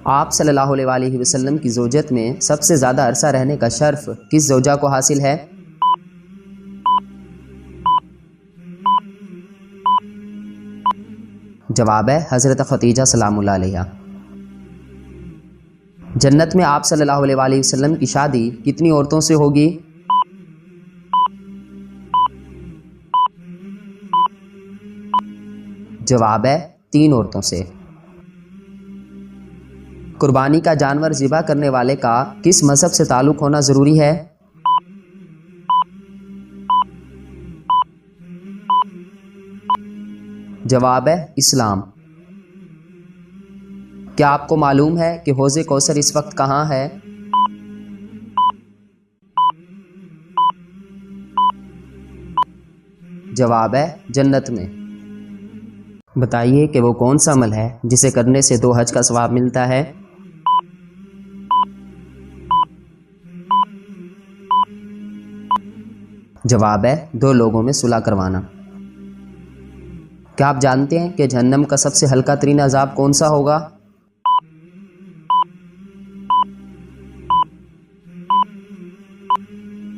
آپ صلی اللہ علیہ وآلہ وسلم کی زوجت میں سب سے زیادہ عرصہ رہنے کا شرف کس زوجہ کو حاصل ہے؟ جواب ہے حضرت خدیجہ سلام اللہ علیہا۔ جنت میں آپ صلی اللہ علیہ وآلہ وسلم کی شادی کتنی عورتوں سے ہوگی؟ جواب ہے 3 عورتوں سے۔ قربانی کا جانور ذبح کرنے والے کا کس مذہب سے تعلق ہونا ضروری ہے؟ جواب ہے اسلام۔ کیا آپ کو معلوم ہے کہ حوض کوثر اس وقت کہاں ہے؟ جواب ہے جنت میں۔ بتائیے کہ وہ کون سا عمل ہے جسے کرنے سے 2 حج کا ثواب ملتا ہے؟ جواب ہے 2 لوگوں میں صلح کروانا۔ کیا آپ جانتے ہیں کہ جہنم کا سب سے ہلکا ترین عذاب کون سا ہوگا؟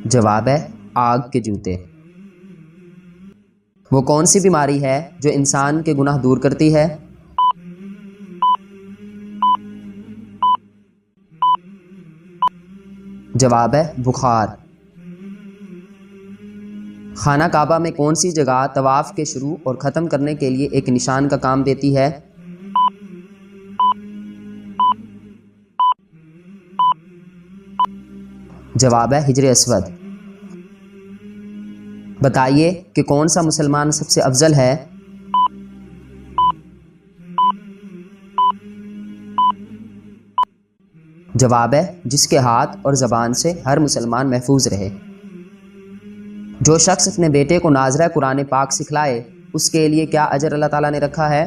جواب ہے آگ کے جوتے۔ وہ کون سی بیماری ہے جو انسان کے گناہ دور کرتی ہے؟ جواب ہے بخار۔ خانہ کعبہ میں کون سی جگہ طواف کے شروع اور ختم کرنے کے لیے ایک نشان کا کام دیتی ہے؟ جواب ہے حجر اسود۔ بتائیے کہ کون سا مسلمان سب سے افضل ہے؟ جواب ہے جس کے ہاتھ اور زبان سے ہر مسلمان محفوظ رہے۔ جو شخص اپنے بیٹے کو ناظرہ قرآن پاک سکھلائے اس کے لیے کیا اجر اللہ تعالیٰ نے رکھا ہے؟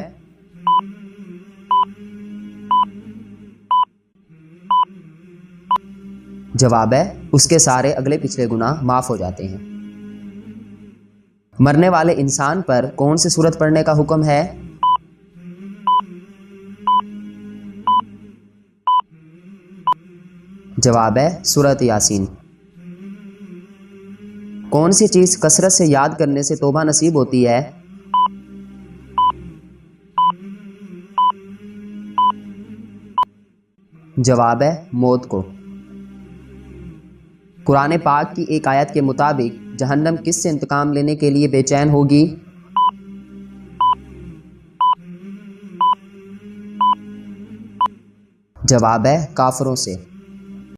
جواب ہے اس کے سارے اگلے پچھلے گناہ معاف ہو جاتے ہیں۔ مرنے والے انسان پر کون سی سورت پڑھنے کا حکم ہے؟ جواب ہے سورۃ یاسین۔ کون سی چیز کثرت سے یاد کرنے سے توبہ نصیب ہوتی ہے؟ جواب ہے موت کو۔ قرآن پاک کی ایک آیت کے مطابق جہنم کس سے انتقام لینے کے لیے بے چین ہوگی؟ جواب ہے کافروں سے۔